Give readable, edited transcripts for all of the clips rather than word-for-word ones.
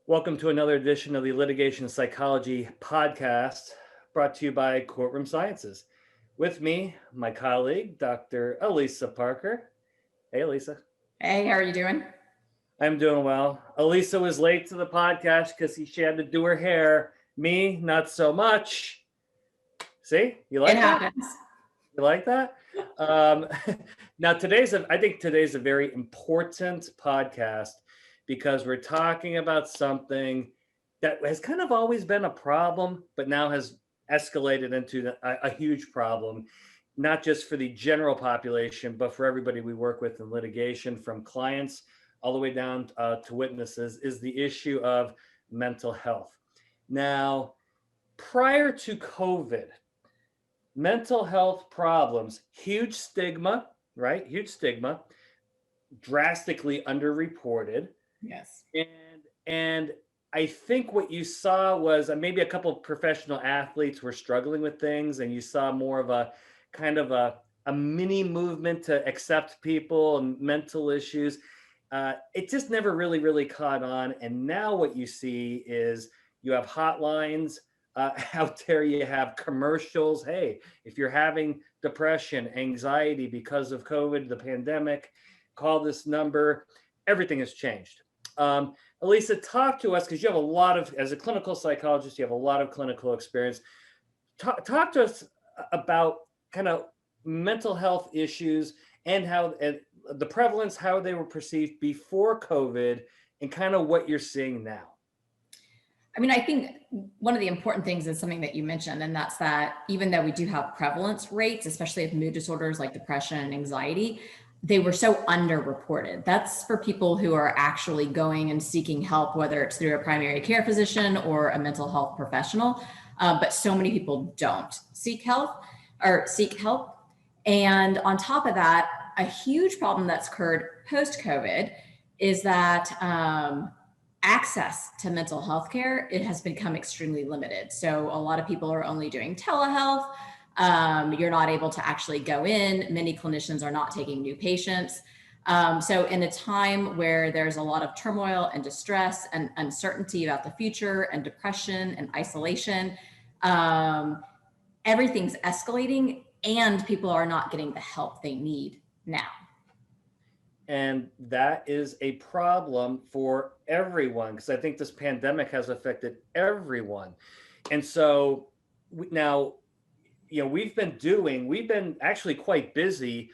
Welcome to another edition of the Litigation Psychology Podcast, brought to you by Courtroom Sciences. With me, my colleague, Dr. Alyssa Parker. Hey, Alyssa. Hey, how are you doing? I'm doing well. Alyssa was late to the podcast because she had to do her hair. Me, not so much. See, you like it that? Happens. You like that? Now, I think today's a very important podcast because we're talking about something that has kind of always been a problem, but now has escalated into a huge problem, not just for the general population, but for everybody we work with in litigation, from clients all the way down to witnesses, is the issue of mental health. Now, prior to COVID, mental health problems, huge stigma, right? Huge stigma, drastically underreported. Yes. And I think what you saw was maybe a couple of professional athletes were struggling with things, and you saw more of a kind of a mini movement to accept people and mental issues. It just never really caught on. And now what you see is you have hotlines out there, you have commercials. Hey, if you're having depression, anxiety because of COVID, the pandemic, call this number. Everything has changed. Alyssa, talk to us, because you have as a clinical psychologist, you have a lot of clinical experience. Talk to us about kind of mental health issues and how the prevalence, how they were perceived before COVID, and kind of what you're seeing now. I mean, I think one of the important things is something that you mentioned, and that's that even though we do have prevalence rates, especially of mood disorders like depression and anxiety, they were so underreported. That's for people who are actually going and seeking help, whether it's through a primary care physician or a mental health professional. But so many people don't seek help. And on top of that, a huge problem that's occurred post-COVID is that access to mental health care, it has become extremely limited. So a lot of people are only doing telehealth. You're not able to actually go in. Many clinicians are not taking new patients. So in a time where there's a lot of turmoil and distress and uncertainty about the future and depression and isolation, everything's escalating and people are not getting the help they need now. And that is a problem for everyone, because I think this pandemic has affected everyone. And so now, we've been actually quite busy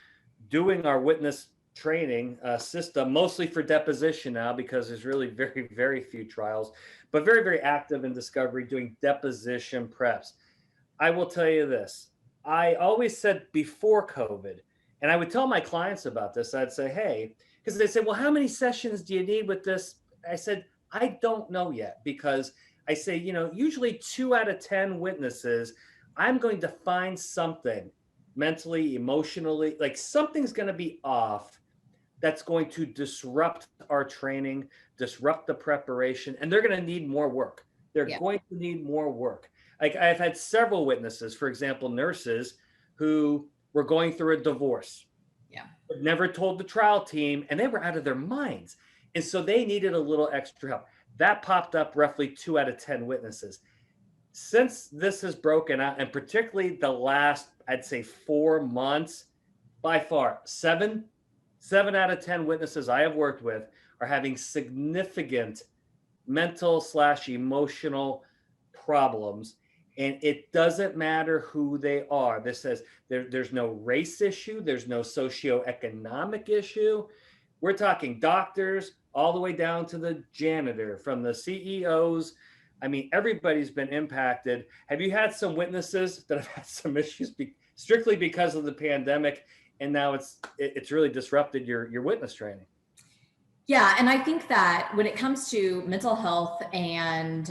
doing our witness training system, mostly for deposition now, because there's really very, very few trials, but very, very active in discovery, doing deposition preps. I will tell you this. I always said before COVID, and I would tell my clients about this, I'd say, hey, because they said, well, how many sessions do you need with this? I said, I don't know yet, because I say, usually 2 out of 10 witnesses, I'm going to find something mentally, emotionally, like something's going to be off that's going to disrupt our training, disrupt the preparation, and they're going to need more work. They're going to need more work. Like I've had several witnesses, for example, nurses who were going through a divorce, but never told the trial team, and they were out of their minds. And so they needed a little extra help. That popped up roughly 2 out of 10 witnesses. Since this has broken out, and particularly the last, I'd say 4 months, by far, 7 out of 10 witnesses I have worked with are having significant mental/emotional problems. And it doesn't matter who they are. This says there's no race issue. There's no socioeconomic issue. We're talking doctors all the way down to the janitor, from the CEOs. I mean, everybody's been impacted. Have you had some witnesses that have had some issues strictly because of the pandemic, and now it's really disrupted your witness training? Yeah, and I think that when it comes to mental health and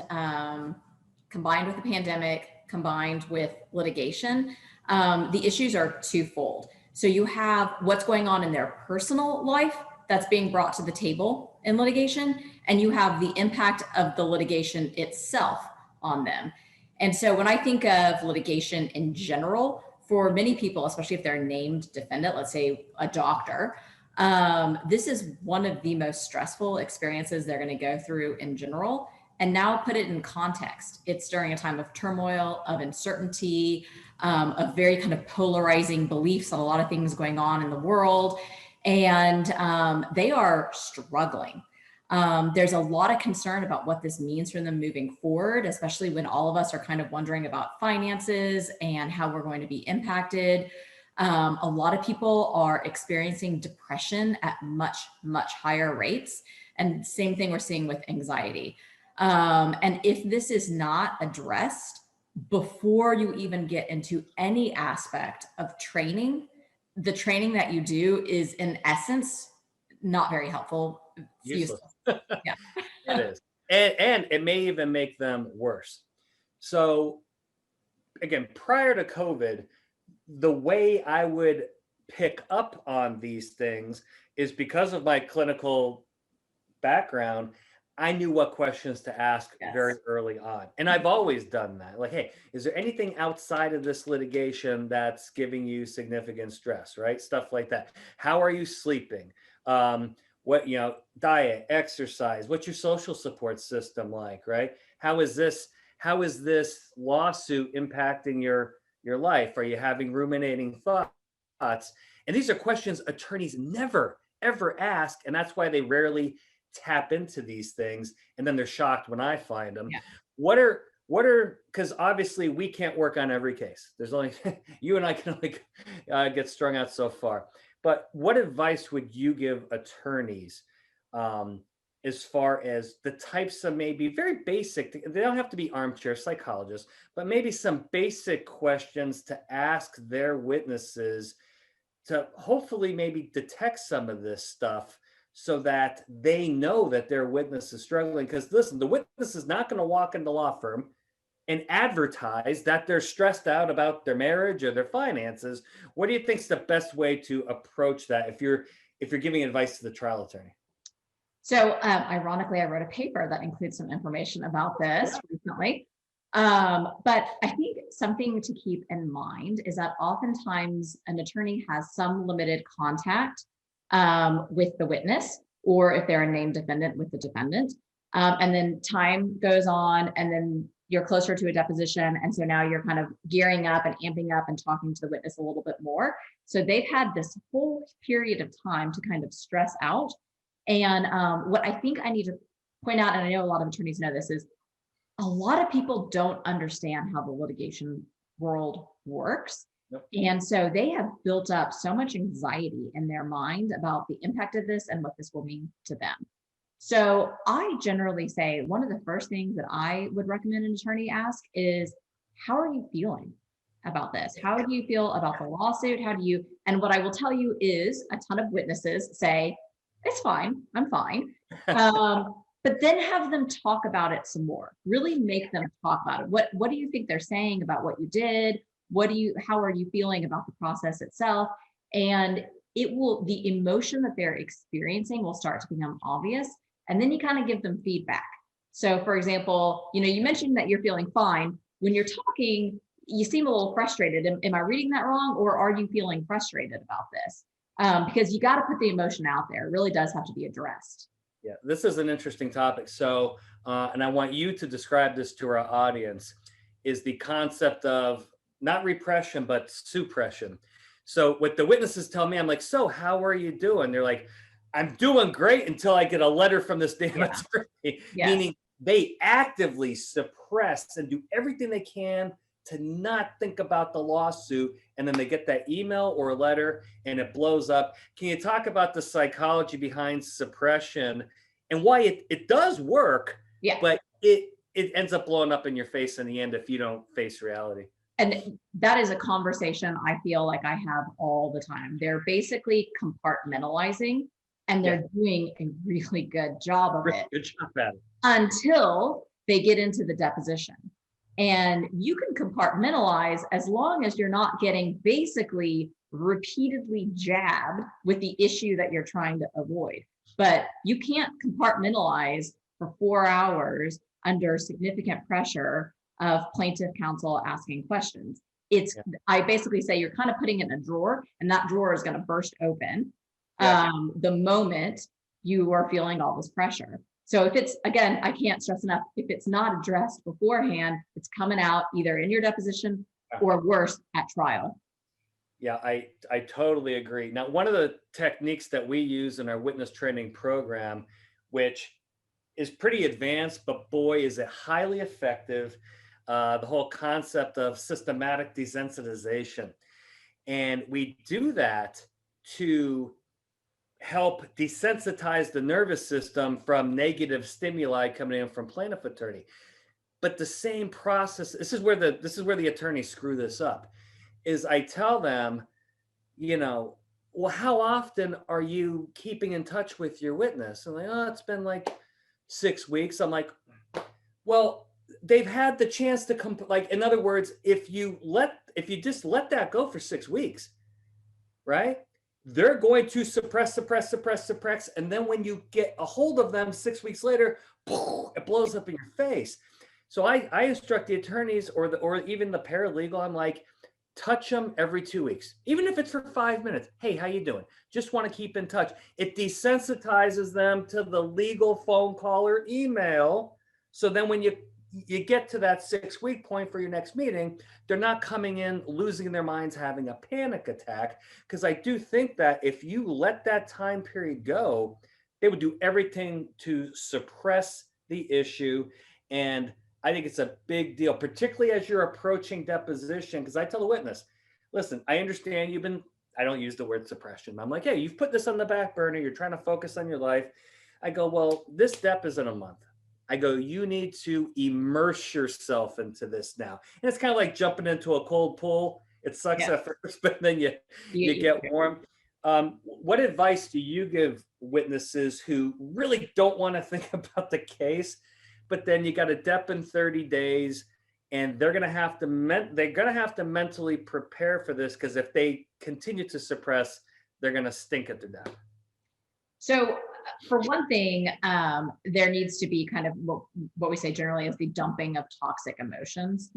combined with the pandemic, combined with litigation, the issues are twofold. So you have what's going on in their personal life that's being brought to the table in litigation, and you have the impact of the litigation itself on them. And so when I think of litigation in general, for many people, especially if they're named defendant, let's say a doctor, This is one of the most stressful experiences they're going to go through in general. And now put it in context. It's during a time of turmoil, of uncertainty, of very kind of polarizing beliefs on a lot of things going on in the world. And they are struggling. There's a lot of concern about what this means for them moving forward, especially when all of us are kind of wondering about finances and how we're going to be impacted. A lot of people are experiencing depression at much, much higher rates. And same thing we're seeing with anxiety. And if this is not addressed before you even get into any aspect of training, the training that you do is in essence not very helpful. Useless. Yeah. It is. And it may even make them worse. So again, prior to COVID, the way I would pick up on these things is because of my clinical background. I knew what questions to ask very early on. And I've always done that. Like, hey, is there anything outside of this litigation that's giving you significant stress, right? Stuff like that. How are you sleeping? What, diet, exercise, what's your social support system like, right? How is this lawsuit impacting your life? Are you having ruminating thoughts? And these are questions attorneys never, ever ask. And that's why they rarely tap into these things, and then they're shocked when I find them. Yeah. What are because obviously we can't work on every case. There's only you and I can only get strung out so far. But what advice would you give attorneys as far as the types of maybe very basic, they don't have to be armchair psychologists, but maybe some basic questions to ask their witnesses to hopefully maybe detect some of this stuff so that they know that their witness is struggling? Because listen, the witness is not going to walk in the law firm and advertise that they're stressed out about their marriage or their finances. What do you think is the best way to approach that if you're giving advice to the trial attorney? So ironically, I wrote a paper that includes some information about this recently. But I think something to keep in mind is that oftentimes an attorney has some limited contact with the witness, or if they're a named defendant, with the defendant. And then time goes on, and then you're closer to a deposition. And so now you're kind of gearing up and amping up and talking to the witness a little bit more. So they've had this whole period of time to kind of stress out. And what I think I need to point out, and I know a lot of attorneys know this, is a lot of people don't understand how the litigation world works. Yep. And so they have built up so much anxiety in their mind about the impact of this and what this will mean to them. So I generally say one of the first things that I would recommend an attorney ask is, how are you feeling about this? How do you feel about the lawsuit? And what I will tell you is a ton of witnesses say, it's fine, I'm fine. But then have them talk about it some more. Really make them talk about it. What do you think they're saying about what you did? How are you feeling about the process itself? And the emotion that they're experiencing will start to become obvious. And then you kind of give them feedback. So for example, you mentioned that you're feeling fine. When you're talking, you seem a little frustrated. Am I reading that wrong? Or are you feeling frustrated about this? Because you got to put the emotion out there. It really does have to be addressed. Yeah, this is an interesting topic. So, and I want you to describe this to our audience, is the concept of not repression, but suppression. So what the witnesses tell me, I'm like, so how are you doing? They're like, I'm doing great until I get a letter from this damn attorney. Yes. Meaning they actively suppress and do everything they can to not think about the lawsuit. And then they get that email or letter and it blows up. Can you talk about the psychology behind suppression and why it does work, but it ends up blowing up in your face in the end if you don't face reality? And that is a conversation I feel like I have all the time. They're basically compartmentalizing, and they're doing a really good job of it. Good job at it. Until they get into the deposition. And you can compartmentalize as long as you're not getting basically repeatedly jabbed with the issue that you're trying to avoid. But you can't compartmentalize for 4 hours under significant pressure of plaintiff counsel asking questions. I basically say you're kind of putting it in a drawer, and that drawer is going to burst open. Yeah. the moment you are feeling all this pressure. So if it's, again, I can't stress enough, if it's not addressed beforehand, it's coming out either in your deposition or worse at trial. Yeah, I totally agree. Now, one of the techniques that we use in our witness training program, which is pretty advanced, but boy, is it highly effective. The whole concept of systematic desensitization. And we do that to help desensitize the nervous system from negative stimuli coming in from plaintiff attorney. But the same process, this is where the attorneys screw this up, is I tell them, well, how often are you keeping in touch with your witness? And like, oh, it's been like 6 weeks. I'm like, well, they've had the chance to come. Like, in other words, if you just let that go for 6 weeks, right? They're going to suppress. And then when you get a hold of them 6 weeks later, it blows up in your face. So I instruct the attorneys or even the paralegal, I'm like, touch them every 2 weeks, even if it's for 5 minutes. Hey, how you doing? Just want to keep in touch. It desensitizes them to the legal phone call or email. So then when you get to that 6 week point for your next meeting, they're not coming in, losing their minds, having a panic attack. Because I do think that if you let that time period go, they would do everything to suppress the issue. And I think it's a big deal, particularly as you're approaching deposition. Because I tell the witness, listen, I understand I don't use the word suppression. I'm like, hey, you've put this on the back burner. You're trying to focus on your life. I go, well, this dep is in a month. I go, you need to immerse yourself into this now. And it's kind of like jumping into a cold pool. It sucks at first, but then you get warm. What advice do you give witnesses who really don't want to think about the case, but then you got a dep in 30 days and they're going to have to mentally prepare for this, because if they continue to suppress, they're going to stink at their dep? So for one thing, there needs to be kind of what we say generally is the dumping of toxic emotions,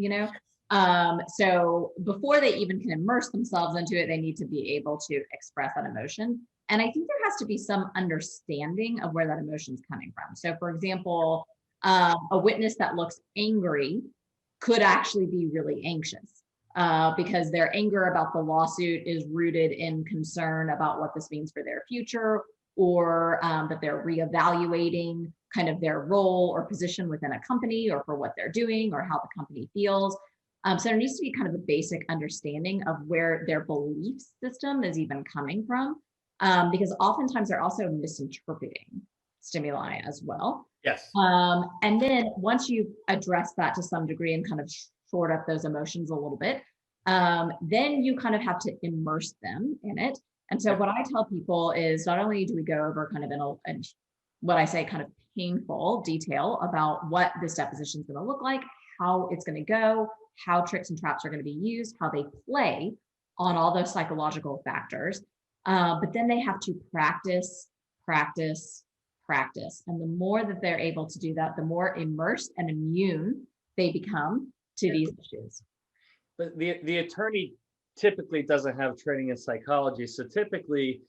So before they even can immerse themselves into it, they need to be able to express that emotion. And I think there has to be some understanding of where that emotion is coming from. So for example, a witness that looks angry could actually be really anxious because their anger about the lawsuit is rooted in concern about what this means for their future, or that they're reevaluating kind of their role or position within a company, or for what they're doing or how the company feels. So there needs to be kind of a basic understanding of where their belief system is even coming from, because oftentimes they're also misinterpreting stimuli as well. Yes. And then once you address that to some degree and kind of short up those emotions a little bit, then you kind of have to immerse them in it. And so what I tell people is not only do we go over kind of in what I say kind of painful detail about what this deposition is going to look like, how it's going to go, how tricks and traps are going to be used, how they play on all those psychological factors. But then they have to practice. And the more that they're able to do that, the more immersed and immune they become to these issues. But the attorney typically doesn't have training in psychology. So typically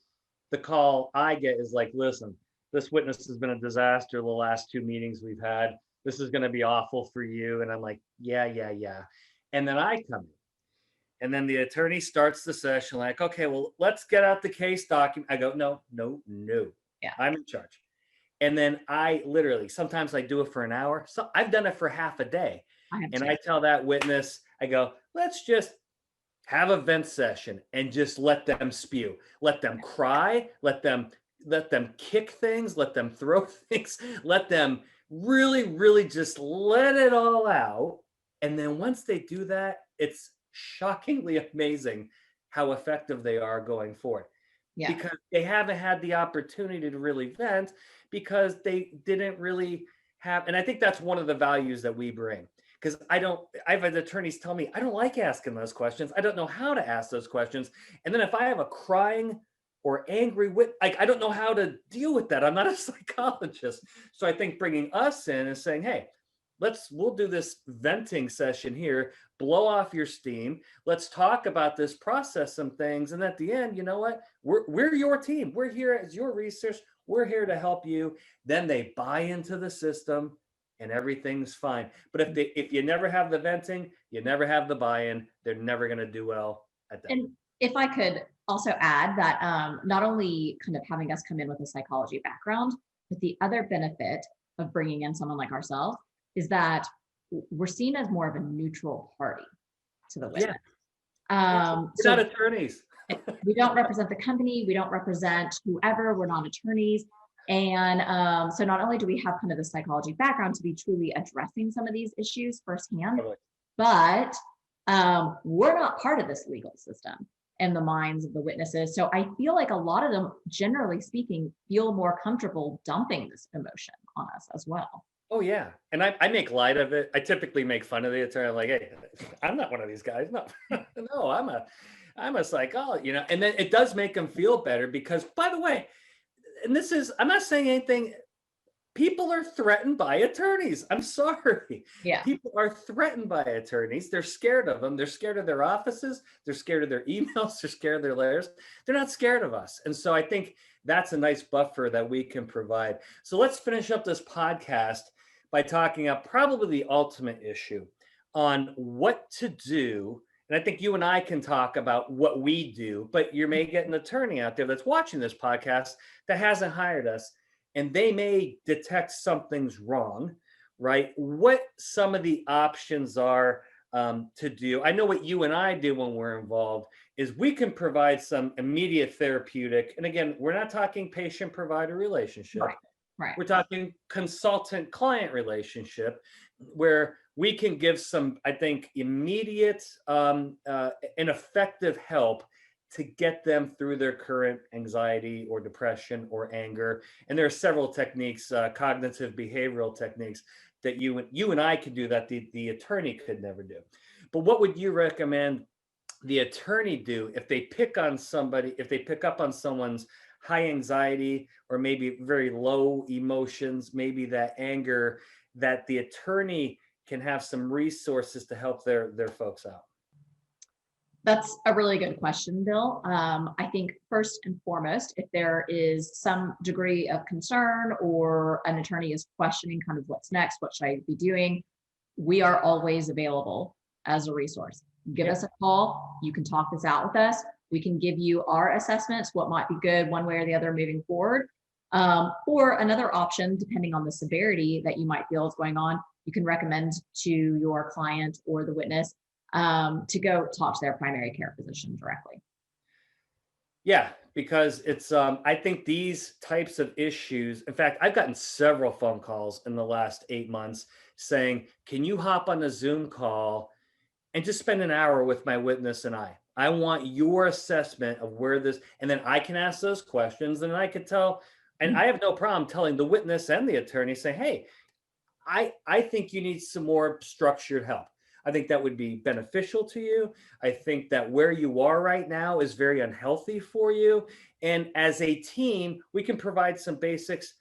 the call I get is like, listen, this witness has been a disaster the last 2 meetings we've had. This is going to be awful for you. And I'm like, yeah. And then I come in. And then the attorney starts the session like, okay, well, let's get out the case document. I go, no. Yeah. I'm in charge. And then I literally, sometimes I do it for an hour. So I've done it for half a day. I tell that witness, I go, let's just have a vent session and just let them spew, let them cry, let them kick things, let them throw things, let them really just let it all out. And then once they do that, it's shockingly amazing how effective they are going forward. Yeah. Because they haven't had the opportunity to really vent, because they didn't really have, and I think that's one of the values that we bring. Because I've had attorneys tell me, I don't like asking those questions. I don't know how to ask those questions. And then if I have a crying or angry I don't know how to deal with that. I'm not a psychologist. So I think bringing us in and saying, hey, we'll do this venting session here, blow off your steam. Let's talk about this, process some things. And at the end, you know what? We're your team. We're here as your resource. We're here to help you. Then they buy into the system and everything's fine. But if you never have the venting, you never have the buy-in, they're never going to do well at that. And if I could also add that not only kind of having us come in with a psychology background, but the other benefit of bringing in someone like ourselves is that we're seen as more of a neutral party to the witness. We're not attorneys. We don't represent the company. We don't represent whoever. We're not attorneys. And so not only do we have kind of the psychology background to be truly addressing some of these issues firsthand, but we're not part of this legal system in the minds of the witnesses. So I feel like a lot of them, generally speaking, feel more comfortable dumping this emotion on us as well. Oh yeah. And I make light of it. I typically make fun of the attorney. I'm like, hey, I'm not one of these guys. No, no, I'm a psychologist, you know, and then it does make them feel better because, by the way, and this is, I'm not saying anything, people are threatened by attorneys. I'm sorry. Yeah. People are threatened by attorneys. They're scared of them. They're scared of their offices. They're scared of their emails. They're scared of their letters. They're not scared of us. And so I think that's a nice buffer that we can provide. So let's finish up this podcast by talking about probably the ultimate issue on what to do. And I think you and I can talk about what we do, but you may get an attorney out there that's watching this podcast that hasn't hired us, and they may detect something's wrong, right? What some of the options are to do. I know what you and I do when we're involved is we can provide some immediate therapeutic. And again, we're not talking patient-provider relationship. Right. We're talking consultant-client relationship where we can give some, I think, immediate and effective help to get them through their current anxiety or depression or anger. And there are several techniques, cognitive behavioral techniques that you and I could do that the attorney could never do. But what would you recommend the attorney do if they pick up on someone's high anxiety or maybe very low emotions, maybe that anger, that the attorney can have some resources to help their folks out? That's a really good question, Bill. I think first and foremost, if there is some degree of concern or an attorney is questioning kind of what's next, what should I be doing, we are always available as a resource. Give us a call. You can talk this out with us. We can give you our assessments, what might be good one way or the other moving forward. Or another option, depending on the severity that you might feel is going on, you can recommend to your client or the witness to go talk to their primary care physician directly. Yeah, because it's, I think these types of issues, in fact, I've gotten several phone calls in the last 8 months saying, can you hop on a Zoom call and just spend an hour with my witness and I want your assessment of where this, and then I can ask those questions and I could tell, and I have no problem telling the witness and the attorney, say, hey, I think you need some more structured help. I think that would be beneficial to you. I think that where you are right now is very unhealthy for you. And as a team, we can provide some basics.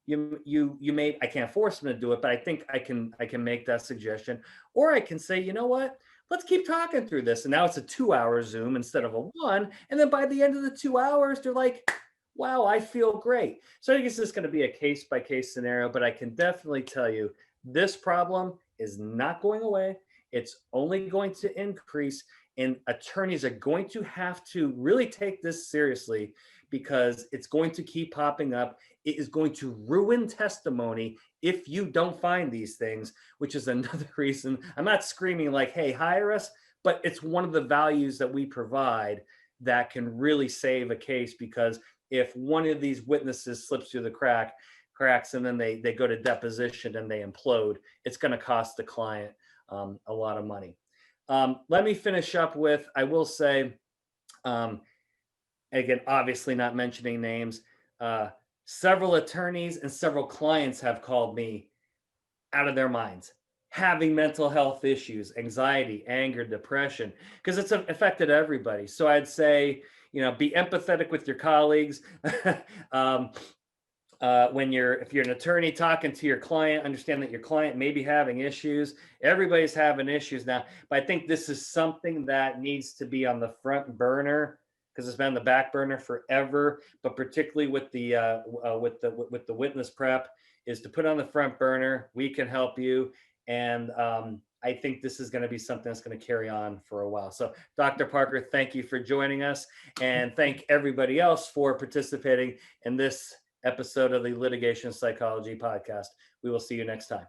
You may, I can't force them to do it, but I think I can make that suggestion. Or I can say, you know what? Let's keep talking through this. And now it's a 2-hour Zoom instead of a 1. And then by the end of the 2 hours, they're like, wow, I feel great. So I guess this is going to be a case-by-case scenario, but I can definitely tell you this problem is not going away. It's only going to increase, and attorneys are going to have to really take this seriously because it's going to keep popping up. It is going to ruin testimony if you don't find these things, which is another reason. I'm not screaming like, hey, hire us, but it's one of the values that we provide that can really save a case, because if one of these witnesses slips through the cracks and then they go to deposition and they implode, it's going to cost the client a lot of money. Let me finish up with, I will say, again, obviously not mentioning names, several attorneys and several clients have called me out of their minds, having mental health issues, anxiety, anger, depression, because it's affected everybody. So I'd say, be empathetic with your colleagues. if you're an attorney talking to your client, understand that your client may be having issues. Everybody's having issues now, but I think this is something that needs to be on the front burner because it's been on the back burner forever. But particularly with the witness prep, is to put on the front burner. We can help you, and I think this is going to be something that's going to carry on for a while. So, Dr. Parker, thank you for joining us, and thank everybody else for participating in this episode of the Litigation Psychology Podcast. We will see you next time.